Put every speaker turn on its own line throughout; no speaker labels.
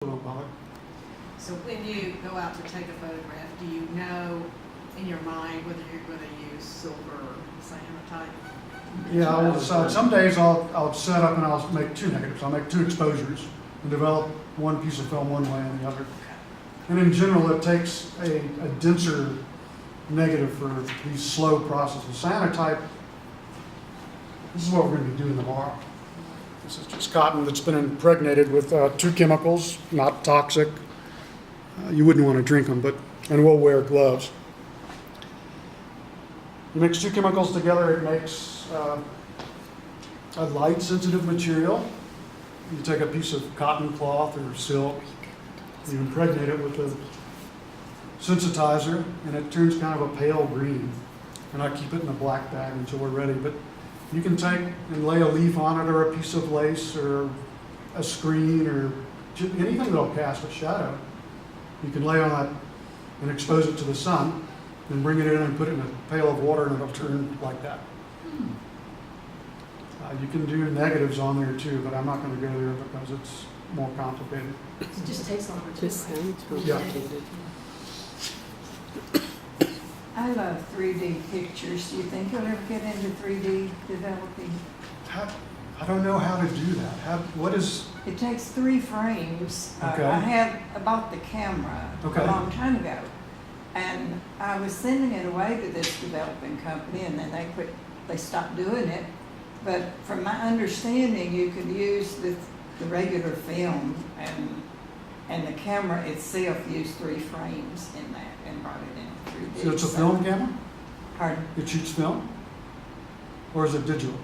So when you go out to take a photograph, do you know in your mind whether you're going to use silver or cyanotype?
Yeah, I will decide. Some days I'll set up and I'll make two negatives. I'll make two exposures and develop one piece of film one way and the other. And in general, it takes a denser negative for these slow processes. Cyanotype, this is what we're going to be doing tomorrow. This is just cotton that's been impregnated with two chemicals, not toxic. You wouldn't want to drink them, and we'll wear gloves. You mix two chemicals together, it makes a light sensitive material. You take a piece of cotton cloth or silk, you impregnate it with a sensitizer, and it turns kind of a pale green. And I keep it in a black bag until we're ready. But you can take and lay a leaf on it, or a piece of lace, or a screen, or anything that'll cast a shadow. You can lay on that and expose it to the sun, and bring it in and put it in a pail of water, and it'll turn like that. You can do negatives on there too, but I'm not going to go there because it's more complicated.
It just takes longer to
This
do.
sounds
Yeah.
complicated.
I love 3D pictures. Do you think you'll ever get into 3D developing?
I don't know how to do that. What is?
It takes 3 frames.
Okay.
I bought the camera
Okay.
a long time ago, and I was sending it away to this developing company, and then they stopped doing it. But from my understanding, you could use the regular film, and the camera itself used 3 frames in that and brought it in 3D.
So it's a film camera?
Pardon?
It shoots film? Or is it digital?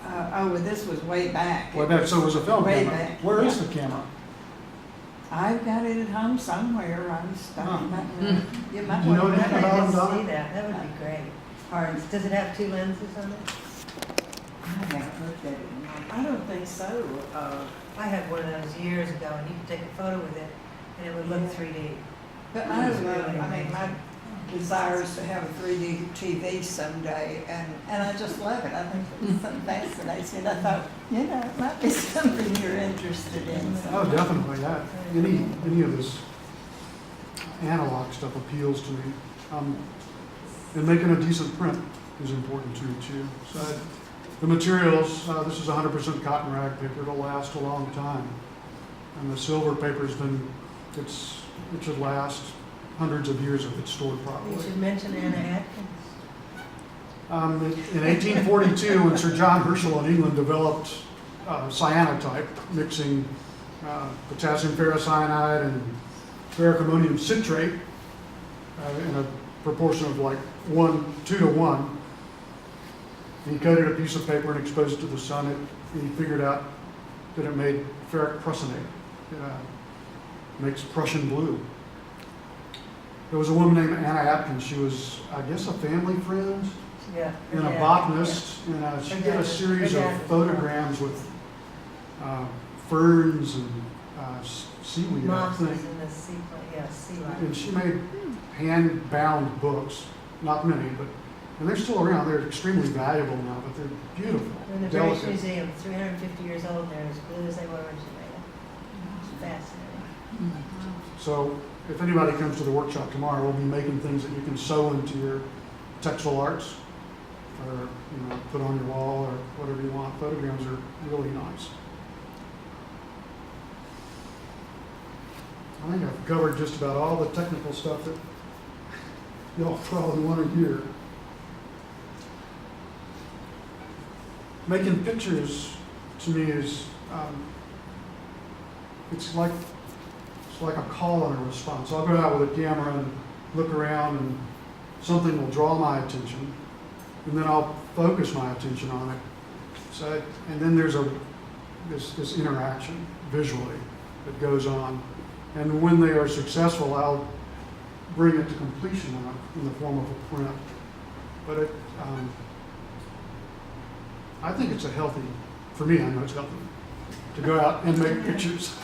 Well, this was way back.
So it was a film
Way
camera.
back,
Where is
yeah.
the camera?
I've got it at home somewhere. I'm stuck.
Huh.
You might
Do you know
want to
anything
I'd
about
like
it,
to
Donna?
see that, that would be great.
Pardon?
Does it have 2 lenses on it?
I haven't looked at it in a while.
I don't think so.
I had one of those years ago, and you could take a photo with it, and it would look 3D.
But I mean, my desire is to have a 3D TV someday, and I just love it. I think it's something fascinating. I thought, it might be something you're interested in.
Oh, definitely. Any of this analog stuff appeals to me. And making a decent print is important too. So the materials, this is 100% cotton rag paper. It'll last a long time. And the silver paper's it should last hundreds of years if it's stored
You
properly.
should mention Anna Atkins.
In 1842, when Sir John Herschel in England developed cyanotype, mixing potassium ferrocyanide and ferric ammonium citrate in a proportion of like 2 to 1, he coated a piece of paper and exposed it to the sun. And he figured out that it made ferric prussianate. It makes Prussian blue. There was a woman named Anna Atkins. She was, I guess, a family friend
Yeah.
and a
Yeah.
botanist. And she did a series of photograms with ferns and seaweed, I
Mosses
think.
in the sea, sea life.
And she made hand-bound books, not many, and they're still around. They're extremely valuable now, but they're beautiful,
In the British
delicate.
Museum, 350 years old, and they're as blue as they were when she made them. It's fascinating.
So if anybody comes to the workshop tomorrow, we'll be making things that you can sew into your textile arts, or put on your wall, or whatever you want. Photograms are really nice. I think I've covered just about all the technical stuff that y'all probably want to hear. Making pictures to me is it's like a call and a response. I'll go out with a camera and look around, and something will draw my attention, and then I'll focus my attention on it. So, and then there's this interaction visually that goes on, and when they are successful, I'll bring it to completion in the form of a print. But I think it's for me, I know it's healthy, to go out and make pictures.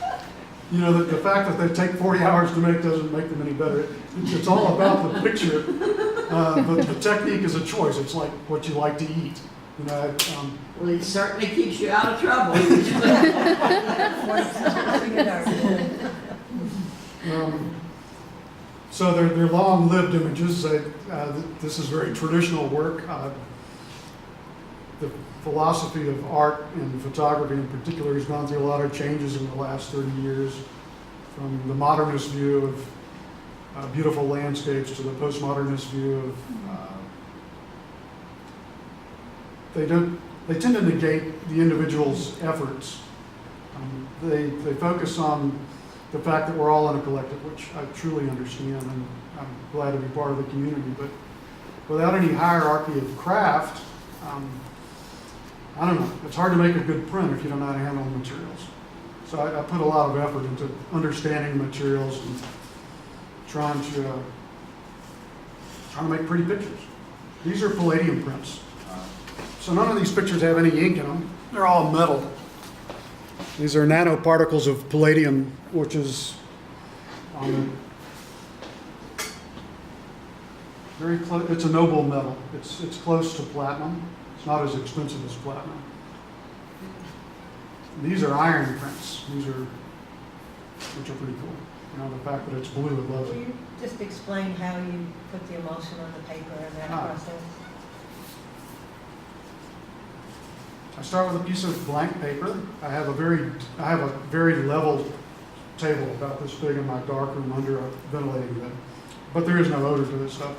The fact that they take 40 hours to make doesn't make them any better. It's all about the picture, but the technique is a choice. It's like what you like to eat. You know,
Well, it certainly keeps you out of trouble.
So they're long-lived images. This is very traditional work. The philosophy of art and photography in particular has gone through a lot of changes in the last 30 years, from the modernist view of beautiful landscapes to the postmodernist view of they tend to negate the individual's efforts. They focus on the fact that we're all in a collective, which I truly understand, and I'm glad to be part of the community. But without any hierarchy of craft, I don't know. It's hard to make a good print if you don't know how to handle the materials. So I put a lot of effort into understanding the materials and trying to make pretty pictures. These are palladium prints. So none of these pictures have any ink in them. They're all metal. These are nanoparticles of palladium, which is very close. It's a noble metal. It's close to platinum. It's not as expensive as platinum. These are iron prints. Which are pretty cool. You know, the fact that it's blue, I love
Will
it.
you just explain how you put the emulsion on the paper and that process?
I start with a piece of blank paper. I have a very level table about this big in my dark room under a ventilating vent. But there is no odor to this stuff.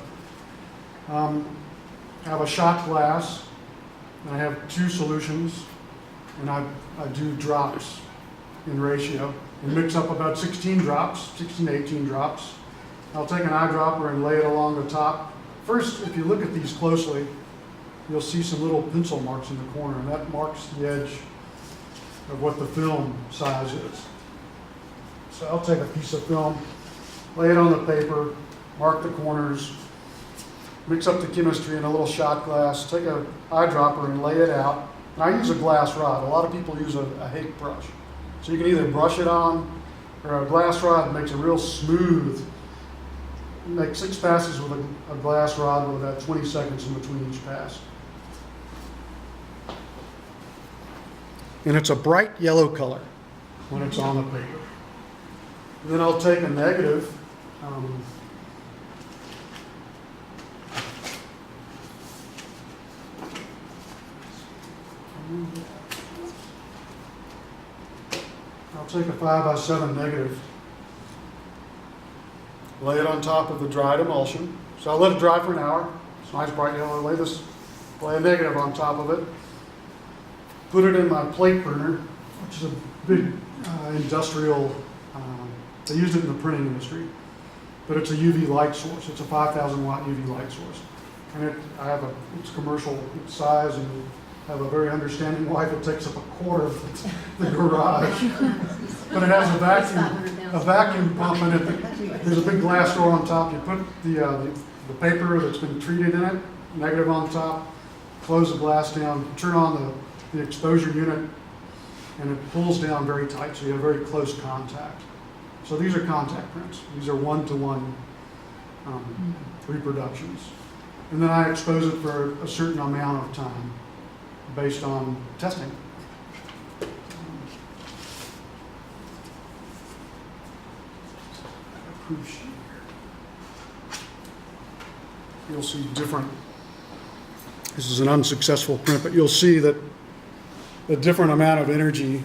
I have a shot glass, and I have 2 solutions, and I do drops in ratio, and mix up about 16 to 18 drops. I'll take an eyedropper and lay it along the top. First, if you look at these closely, you'll see some little pencil marks in the corner, and that marks the edge of what the film size is. So I'll take a piece of film, lay it on the paper, mark the corners, mix up the chemistry in a little shot glass, take an eyedropper and lay it out. And I use a glass rod. A lot of people use a Hake brush. So you can either brush it on, or a glass rod makes it real smooth. Make 6 passes with a glass rod with about 20 seconds in between each pass. And it's a bright yellow color when it's on the paper. And then I'll take a negative. I'll take a 5x7 negative, lay it on top of the dried emulsion. So I'll let it dry for an hour. It's nice bright yellow. Lay a negative on top of it. Put it in my plate burner, which is a big industrial, they use it in the printing industry, but it's a UV light source. It's a 5,000 watt UV light source. And it's commercial size, and I have a very understanding wife. It takes up a quarter of the garage. But it has a vacuum pump in it. There's a big glass door on top. You put the paper that's been treated in it, negative on top, close the glass down, turn on the exposure unit, and it pulls down very tight, so you have very close contact. So these are contact prints. These are one-to-one reproductions. And then I expose it for a certain amount of time based on testing. You'll see different, this is an unsuccessful print, but you'll see that a different amount of energy.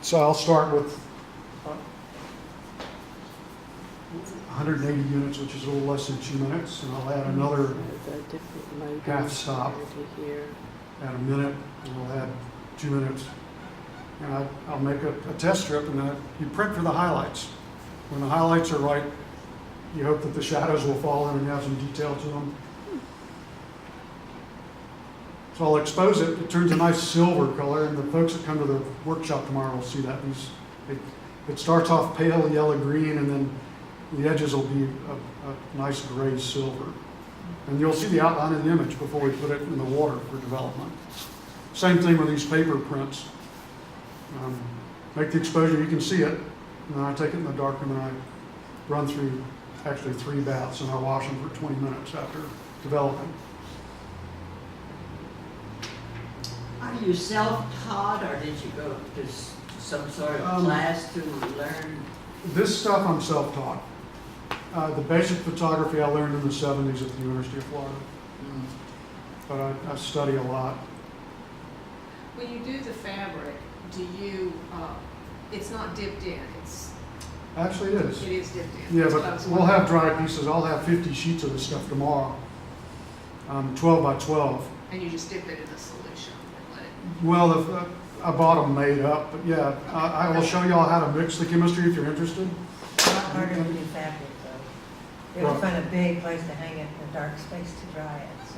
So I'll start with 180 units, which is a little less than 2 minutes, and I'll add another half stop at a minute, and I'll add 2 minutes. And I'll make a test strip, and you print for the highlights. When the highlights are right, you hope that the shadows will fall in and have some detail to them. So I'll expose it. It turns a nice silver color, and the folks that come to the workshop tomorrow will see that. It starts off pale yellow green, and then the edges will be a nice gray silver. And you'll see the outline of the image before we put it in the water for development. Same thing with these paper prints. Make the exposure, you can see it, and then I take it in the darkroom and I run through actually 3 baths, and I wash them for 20 minutes after developing.
Are you self-taught or did you go to some sort of class to learn?
This stuff I'm self-taught. The basic photography I learned in the 70s at the University of Florida,
Mm.
but I study a lot.
When you do the fabric, do you, it's not dipped in,
Actually, it is.
it is dipped in.
Yeah,
That's what I
but
was
we'll
wondering.
have dry pieces. I'll have 50 sheets of this stuff tomorrow, 12 by 12.
And you just dip it in the solution and let it,
Well, I bought them made up, but yeah, I will show y'all how to mix the chemistry if you're interested.
It's a lot harder to do fabric though. You have to find a big place to hang it and a dark space to dry it, so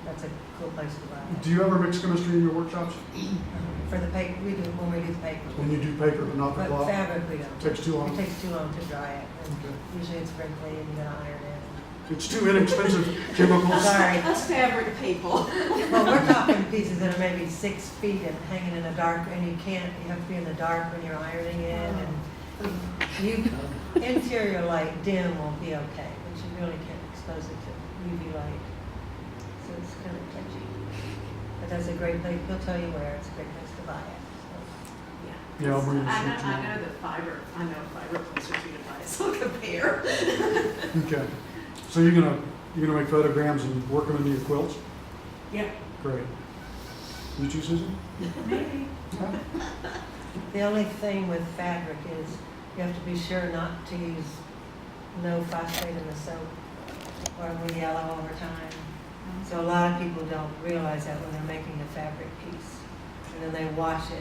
that's a cool place to buy
Do
it.
you ever mix chemistry in your workshops?
For the paper, we do, when we do the paper.
When you do paper, but not the
But
cloth?
fabric, we don't.
Takes too long.
It takes too long to dry it,
Okay.
and usually it's wrinkly and you gotta iron it.
It's too inexpensive chemicals.
Sorry.
us fabric people.
Well, we're talking pieces that are maybe 6 feet and hanging in the dark, and you have to be in the dark when you're ironing it, and you, interior light dim will be okay, but you really can't expose it to UV light. So it's kind of touchy. But that's a great place, he'll tell you where, it's a great place to buy it, so.
Yeah, I'll bring you
I
some
know,
tomorrow.
I know the fiber, I know a fiber place or two to buy it, so compare.
Okay. So you're gonna make photograms and work them into your quilts?
Yeah.
Great. You too, Susan?
Maybe.
Okay.
The only thing with fabric is you have to be sure not to use no phosphate in the soap or it will yellow over time. So a lot of people don't realize that when they're making a fabric piece. And then they wash it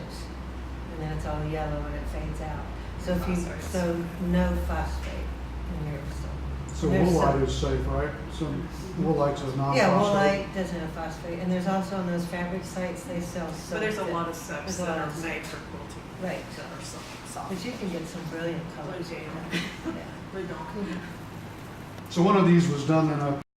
and then it's all yellow and it fades out. So if you,
Phosphorus.
so no phosphate in your soap.
So
There's
woolite
some-
is safe, right? Some woolite's a non-phosphate.
Yeah, woolite doesn't have phosphate. And there's also on those fabric sites, they sell soap.
But there's a
that-
lot of soaps
there's a
that
lot
are
of-
made for quilting.
Right.
That are soft.
But you can get some brilliant colors.
Blue jam.
Yeah.
Blue donkey.
So one of these was done in a